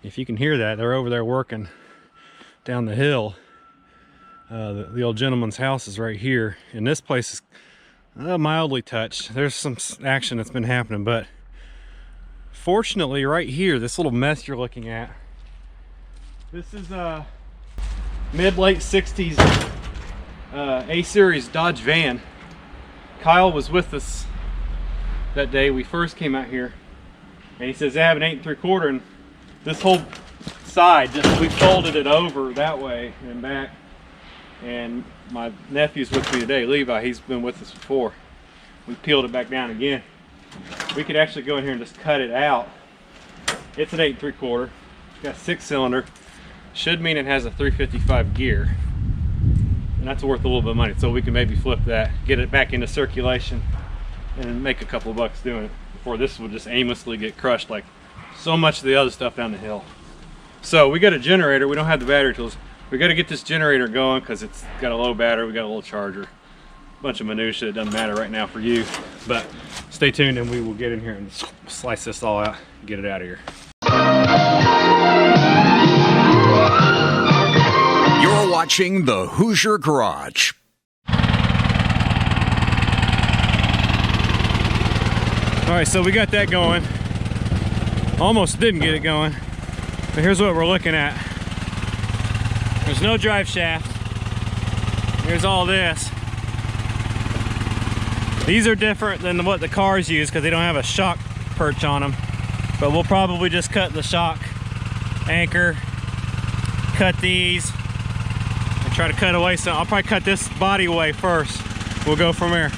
If you can hear that, they're over there working down the hill. The old gentleman's house is right here, and this place is mildly touched. There's some action that's been happening, but fortunately right here, this little mess you're looking at, this is a mid-late 60s A-Series Dodge van. Kyle was with us that day we first came out here, and he says, I have an 8 3/4, and this whole side, just we folded it over that way and back. And my nephew's with me today, Levi. He's been with us before. We peeled it back down again. We could actually go in here and just cut it out. It's an 8 3/4. It's got a 6-cylinder. Should mean it has a 355 gear, and that's worth a little bit of money. So we can maybe flip that, get it back into circulation, and make a couple of bucks doing it before this will just aimlessly get crushed like so much of the other stuff down the hill. So we got a generator. We don't have the battery tools. We got to get this generator going because it's got a low battery. We got a little charger, a bunch of minutia. It doesn't matter right now for you, but stay tuned and we will get in here and slice this all out and get it out of here. You're watching the Hoosier Garage. All right, so we got that going. Almost didn't get it going, but here's what we're looking at. There's no drive shaft. Here's all this. These are different than what the cars use because they don't have a shock perch on them. But we'll probably just cut the shock anchor, cut these, and try to cut away some. I'll probably cut this body away first. We'll go from there.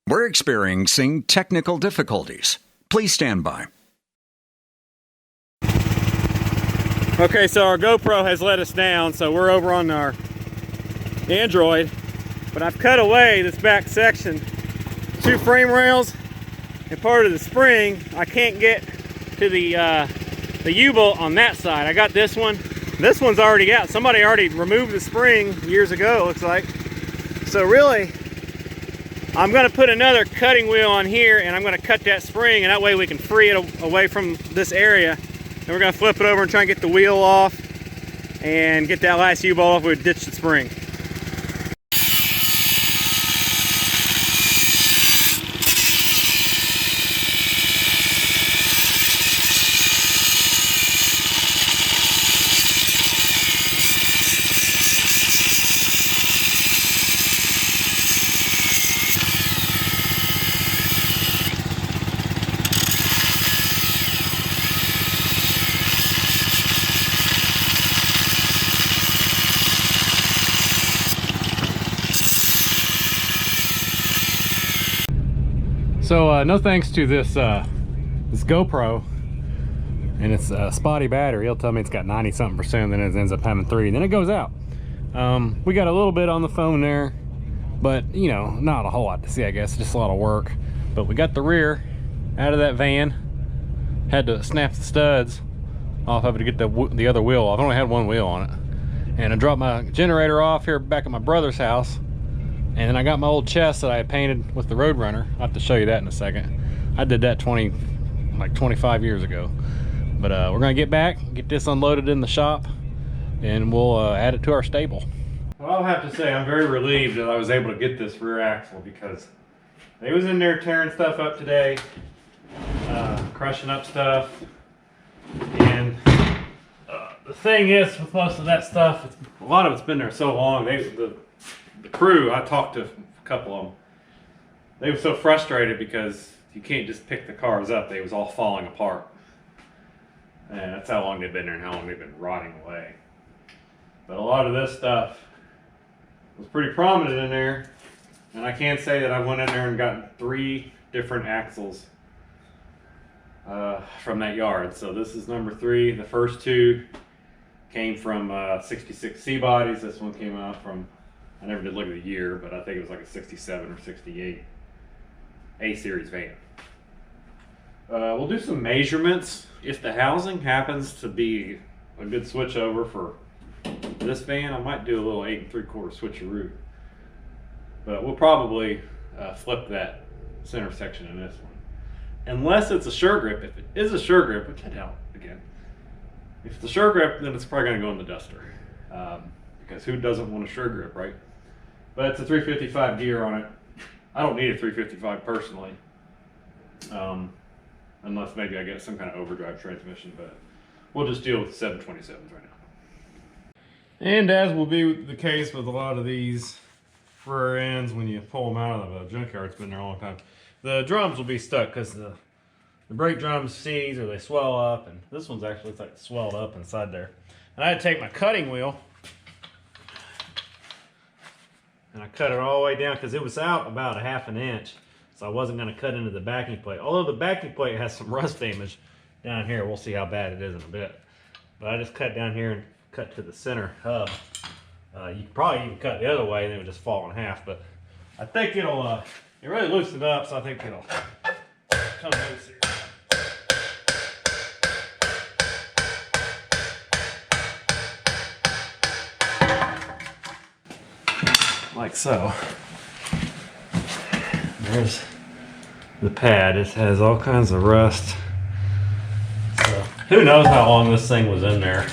We're experiencing technical difficulties. Please stand by. Okay, so our GoPro has let us down, so we're over on our Android, but I've cut away this back section, 2 frame rails and part of the spring. I can't get to the U-bolt on that side. I got this one. This one's already out. Somebody already removed the spring years ago, it looks like. So really, I'm going to put another cutting wheel on here, and I'm going to cut that spring, and that way we can free it away from this area. And we're going to flip it over and try and get the wheel off and get that last U-bolt off. We'll ditch the spring. So no thanks to this this GoPro and its spotty battery. It'll tell me it's got 90-something%, then it ends up having 3, and then it goes out. We got a little bit on the phone there, but you know, not a whole lot to see, I guess. Just a lot of work. But we got the rear out of that van. Had to snap the studs off of it to get the other wheel off. I only had one wheel on it. And I dropped my generator off here back at my brother's house. And then I got my old chest that I had painted with the Roadrunner. I'll have to show you that in a second. I did that 25 years ago. But we're gonna get back, get this unloaded in the shop, and we'll add it to our stable. Well, I'll have to say I'm very relieved that I was able to get this rear axle, because they was in there tearing stuff up today, crushing up stuff. And the thing is, with most of that stuff, a lot of it's been there so long. The crew, I talked to a couple of them, they were so frustrated because you can't just pick the cars up. They was all falling apart. And that's how long they've been there and how long they've been rotting away. But a lot of this stuff was pretty prominent in there. And I can say that I went in there and gotten 3 different axles from that yard. So this is number 3. The first 2 came from 66 C bodies. This one came out from, I never did look at the year, but I think it was like a 67 or 68 A-series van. We'll do some measurements. If the housing happens to be a good switch over for this van, I might do a little 8 3/4 switcheroo. But we'll probably flip that center section in this one. Unless it's a sure grip. If it is a sure grip, which I doubt again. If it's a sure grip, then it's probably going to go in the duster. Because who doesn't want a sure grip, right? But it's a 355 gear on it. I don't need a 355 personally. Unless maybe I get some kind of overdrive transmission, but we'll just deal with the 727s right now. And as will be the case with a lot of these rear ends, when you pull them out of the junkyard, it's been there a long time, the drums will be stuck because the brake drums seize or they swell up, and this one's actually looks like it's swelled up inside there. And I had to take my cutting wheel and I cut it all the way down because it was out about 1/2 inch. So I wasn't going to cut into the backing plate. Although the backing plate has some rust damage down here. We'll see how bad it is in a bit. But I just cut down here and cut to the center hub. You could probably even cut the other way and it would just fall in half. But I think it'll, it really loosened it up, so I think it'll come loose here. Like so. There's the pad. It has all kinds of rust. So who knows how long this thing was in there.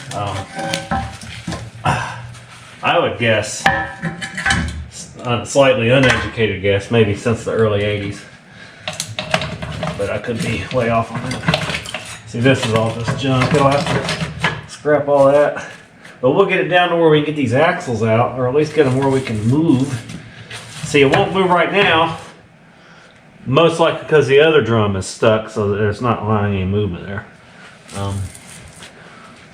I would guess, a slightly uneducated guess, maybe since the early 80s. But I could be way off on that. See, this is all just junk. I'll have to scrap all that. But we'll get it down to where we can get these axles out, or at least get them where we can move. See, it won't move right now. Most likely because the other drum is stuck, so there's not allowing any movement there.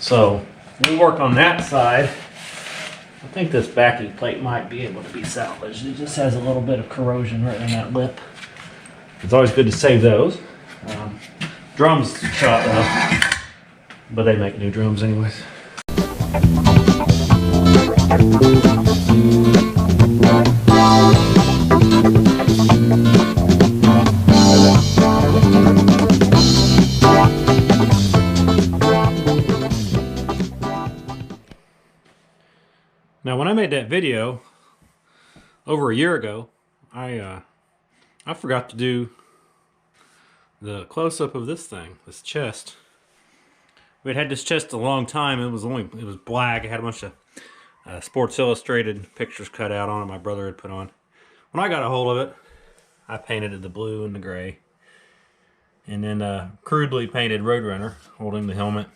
So we'll work on that side. I think this backing plate might be able to be salvaged. It just has a little bit of corrosion right in that lip. It's always good to save those. Drums shot though, but they make new drums anyways. Now, when I made that video over a year ago, I forgot to do the close-up of this thing, this chest. We had this chest a long time. It was black. It had a bunch of Sports Illustrated pictures cut out on it my brother had put on. When I got a hold of it, I painted it the blue and the gray. And then crudely painted Roadrunner holding the helmet.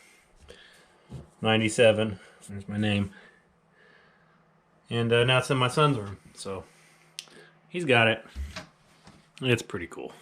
97, there's my name. And now it's in my son's room, so he's got it. It's pretty cool.